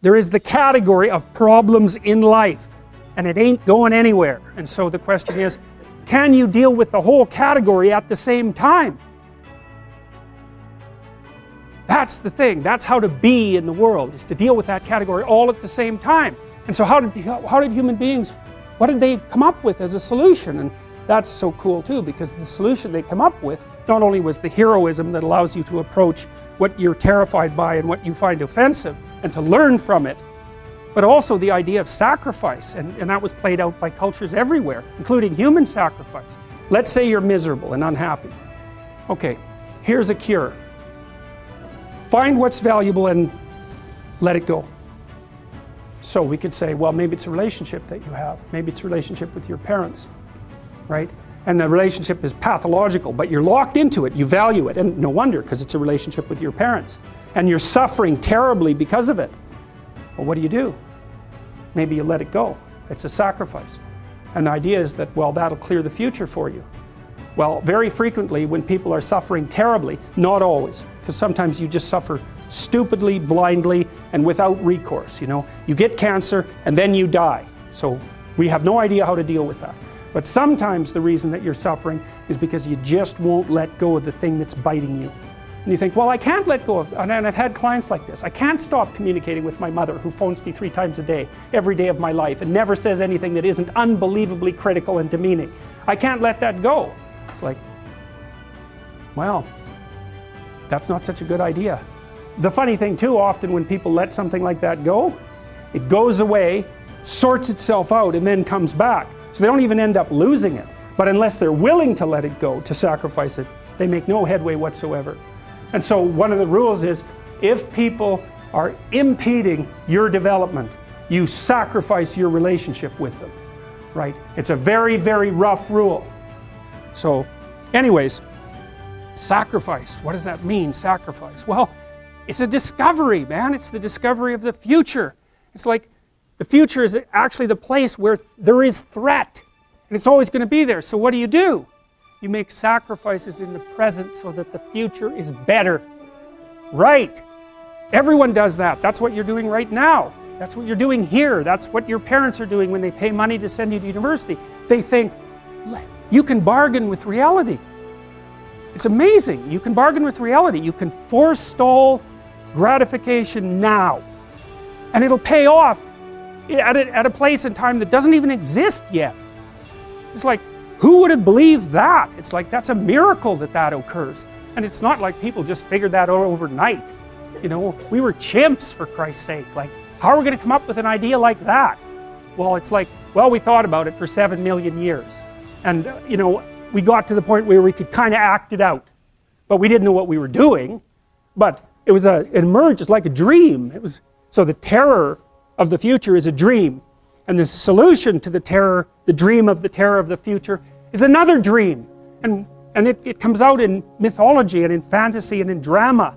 there is the category of problems in life, and it ain't going anywhere. And so the question is, can you deal with the whole category at the same time? That's the thing. That's how to be in the world, is to deal with that category all at the same time. And so how did human beings, what did they come up with as a solution? And that's so cool too, because the solution they come up with not only was the heroism that allows you to approach what you're terrified by and what you find offensive and to learn from it, but also the idea of sacrifice, and that was played out by cultures everywhere, including human sacrifice. Let's say you're miserable and unhappy. Okay, here's a cure. Find what's valuable and let it go. So we could say, well, maybe it's a relationship that you have. Maybe it's a relationship with your parents, right? And the relationship is pathological, but you're locked into it, you value it, and no wonder, because it's a relationship with your parents. And you're suffering terribly because of it. Well, what do? Maybe you let it go. It's a sacrifice. And the idea is that, well, that'll clear the future for you. Well, very frequently when people are suffering terribly, not always, because sometimes you just suffer stupidly, blindly, and without recourse, you know. You get cancer and then you die. So we have no idea how to deal with that. But sometimes the reason that you're suffering is because you just won't let go of the thing that's biting you. And you think, well, I can't let go of, and I've had clients like this. I can't stop communicating with my mother, who phones me 3 times a day, every day of my life, and never says anything that isn't unbelievably critical and demeaning. I can't let that go. It's like, well, that's not such a good idea. The funny thing too, often when people let something like that go, it goes away, sorts itself out, and then comes back. So they don't even end up losing it. But unless they're willing to let it go, to sacrifice it, they make no headway whatsoever. And so one of the rules is, if people are impeding your development, you sacrifice your relationship with them, right? It's a very, very rough rule. So anyways, sacrifice, what does that mean, sacrifice? Well, it's a discovery, man. It's the discovery of the future. It's like the future is actually the place where there is threat, and it's always going to be there. So what do? You make sacrifices in the present so that the future is better. Right. Everyone does that. That's what you're doing right now. That's what you're doing here. That's what your parents are doing when they pay money to send you to university. They think, you can bargain with reality. It's amazing. You can bargain with reality. You can forestall gratification now. And it'll pay off at a place and time that doesn't even exist yet. It's like, who would have believed that? It's like, that's a miracle that that occurs. And it's not like people just figured that out overnight. You know, we were chimps, for Christ's sake. Like, how are we going to come up with an idea like that? Well, it's like, well, we thought about it for 7 million years. And, you know, we got to the point where we could kind of act it out. But we didn't know what we were doing. But it was it emerged as like a dream. It was, so the terror of the future is a dream. And the solution to the terror, the dream of the terror of the future, is another dream. And it comes out in mythology and in fantasy and in drama,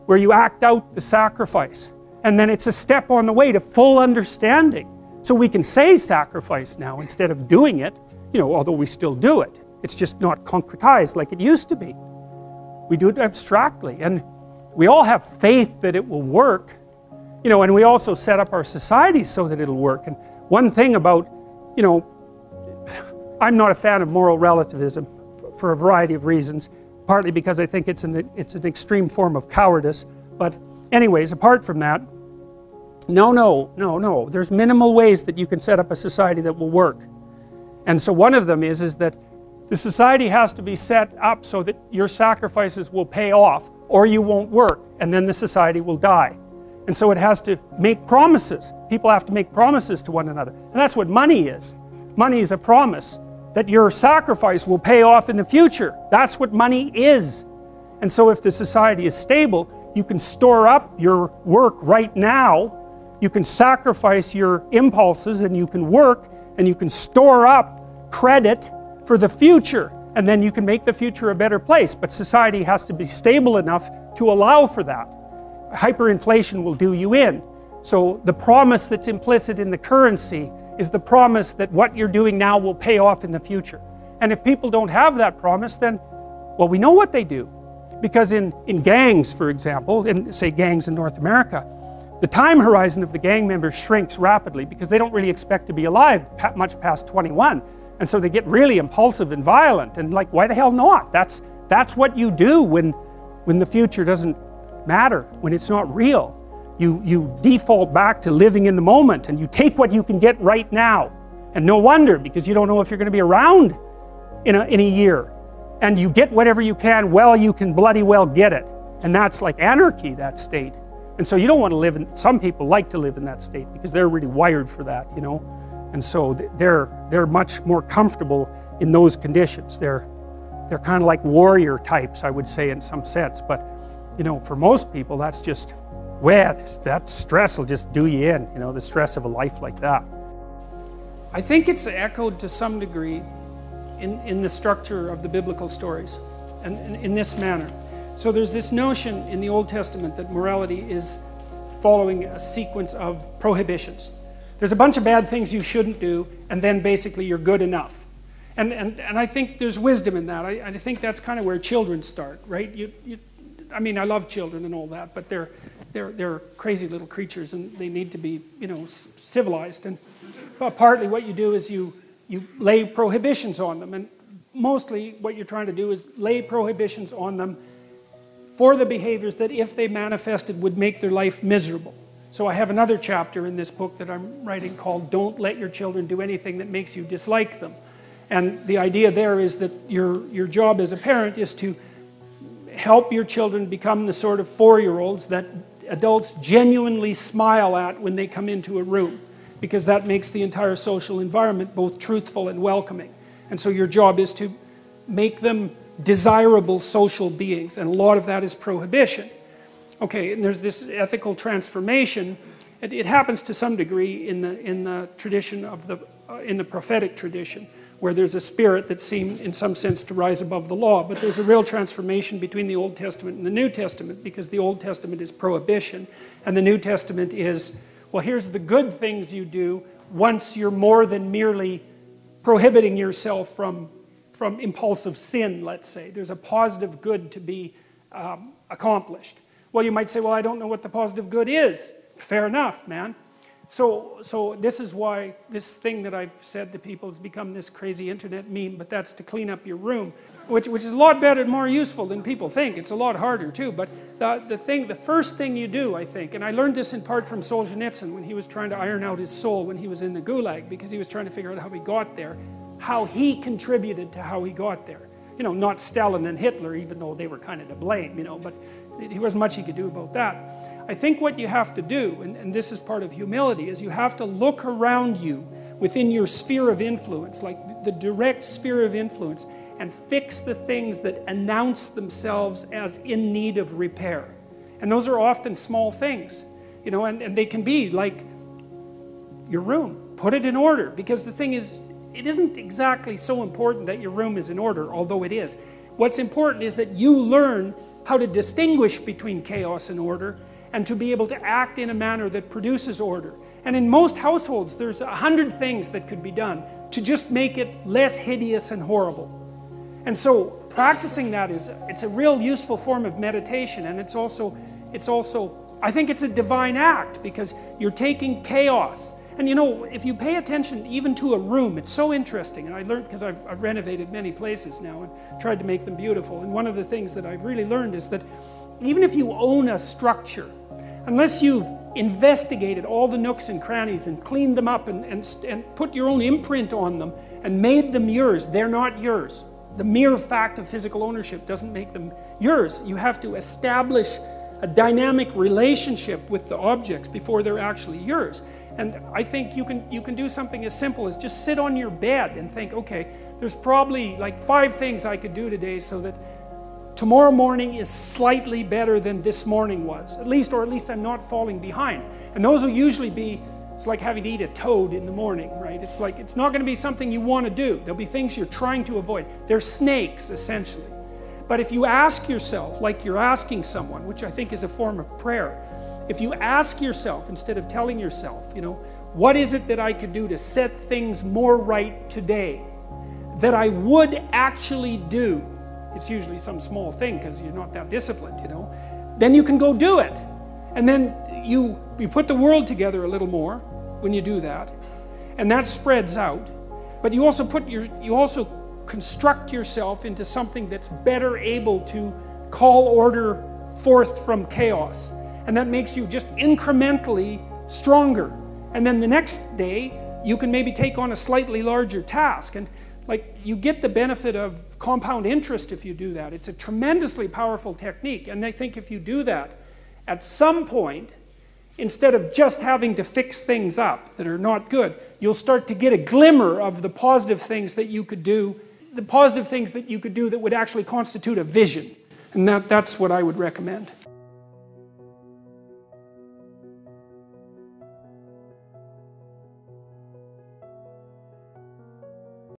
where you act out the sacrifice. And then it's a step on the way to full understanding. So we can say sacrifice now instead of doing it, you know, although we still do it. It's just not concretized like it used to be. We do it abstractly. And we all have faith that it will work. You know, and we also set up our societies so that it'll work. And one thing about, you know, I'm not a fan of moral relativism for a variety of reasons, partly because I think it's an extreme form of cowardice. But anyways, apart from that, no. There's minimal ways that you can set up a society that will work. And so one of them is that the society has to be set up so that your sacrifices will pay off, or you won't work, and then the society will die. And so it has to make promises. People have to make promises to one another. And that's what money is. Money is a promise that your sacrifice will pay off in the future. That's what money is. And so if the society is stable, you can store up your work right now. You can sacrifice your impulses, and you can work, and you can store up credit for the future. And then you can make the future a better place. But society has to be stable enough to allow for that. Hyperinflation will do you in. So the promise that's implicit in the currency is the promise that what you're doing now will pay off in the future. And if people don't have that promise, then, well, we know what they do. Because in gangs, for example, in say gangs in North America, the time horizon of the gang members shrinks rapidly because they don't really expect to be alive much past 21. And so they get really impulsive and violent, and like, why the hell not? That's what you do when the future doesn't matter, when it's not real. You default back to living in the moment, and you take what you can get right now. And no wonder, because you don't know if you're going to be around in a year. And you get whatever you can while you can bloody well get it. And that's like anarchy, that state. And so you don't want to live in, some people like to live in that state because they're really wired for that, you know. And so they're much more comfortable in those conditions. They're kind of like warrior types, I would say, in some sense. But, you know, for most people, that's just, well, that stress will just do you in, you know, the stress of a life like that. I think it's echoed to some degree in the structure of the biblical stories, and in this manner. So there's this notion in the Old Testament that morality is following a sequence of prohibitions. There's a bunch of bad things you shouldn't do, and then basically you're good enough. And I think there's wisdom in that. I think that's kind of where children start, right? I mean, I love children and all that, but they're crazy little creatures, and they need to be, you know, civilized. And partly what you do is you lay prohibitions on them, and mostly what you're trying to do is lay prohibitions on them for the behaviors that, if they manifested, would make their life miserable. So I have another chapter in this book that I'm writing called "Don't Let Your Children Do Anything That Makes You Dislike Them." And the idea there is that your job as a parent is to help your children become the sort of 4-year-olds that adults genuinely smile at when they come into a room, because that makes the entire social environment both truthful and welcoming. And so your job is to make them desirable social beings, and a lot of that is prohibition. Okay, and there's this ethical transformation. It happens to some degree in the tradition of in the prophetic tradition, where there's a spirit that seemed in some sense to rise above the law. But there's a real transformation between the Old Testament and the New Testament, because the Old Testament is prohibition, and the New Testament is, well, here's the good things you do once you're more than merely prohibiting yourself from impulsive sin, let's say. There's a positive good to be accomplished. Well, you might say, well, I don't know what the positive good is. Fair enough, man. So this is why this thing that I've said to people has become this crazy internet meme, but that's to clean up your room, which is a lot better and more useful than people think. It's a lot harder too, but the first thing you do, I think, and I learned this in part from Solzhenitsyn when he was trying to iron out his soul when he was in the Gulag, because he was trying to figure out how he got there, how he contributed to how he got there. You know, not Stalin and Hitler, even though they were kind of to blame, you know, but there wasn't much he could do about that. I think what you have to do, and this is part of humility, is you have to look around you within your sphere of influence, like the direct sphere of influence, and fix the things that announce themselves as in need of repair. And those are often small things, you know, and they can be like your room. Put it in order, because the thing is, it isn't exactly so important that your room is in order, although it is. What's important is that you learn how to distinguish between chaos and order, and to be able to act in a manner that produces order. And in most households, there's 100 things that could be done to just make it less hideous and horrible. And so practicing that it's a real useful form of meditation, and it's also, I think it's a divine act, because you're taking chaos. And you know, if you pay attention even to a room, it's so interesting. And I learned, because I've renovated many places now and tried to make them beautiful. And one of the things that I've really learned is that even if you own a structure, unless you've investigated all the nooks and crannies and cleaned them up and put your own imprint on them and made them yours, they're not yours. The mere fact of physical ownership doesn't make them yours. You have to establish a dynamic relationship with the objects before they're actually yours. And I think you can do something as simple as just sit on your bed and think, okay, there's probably like 5 things I could do today so that tomorrow morning is slightly better than this morning was, or at least I'm not falling behind. And those will usually be, it's like having to eat a toad in the morning, right? It's like, it's not going to be something you want to do. There'll be things you're trying to avoid. They're snakes, essentially. But if you ask yourself, like you're asking someone, which I think is a form of prayer, if you ask yourself, instead of telling yourself, you know, what is it that I could do to set things more right today, that I would actually do? It's usually some small thing because you're not that disciplined, you know. Then you can go do it. And then you You put the world together a little more when you do that, and that spreads out. But you also construct yourself into something that's better able to call order forth from chaos. And that makes you just incrementally stronger. And then the next day, you can maybe take on a slightly larger task. And like, you get the benefit of compound interest if you do that. It's a tremendously powerful technique. And I think if you do that, at some point, instead of just having to fix things up that are not good, you'll start to get a glimmer of the positive things that you could do, that would actually constitute a vision. And that's what I would recommend.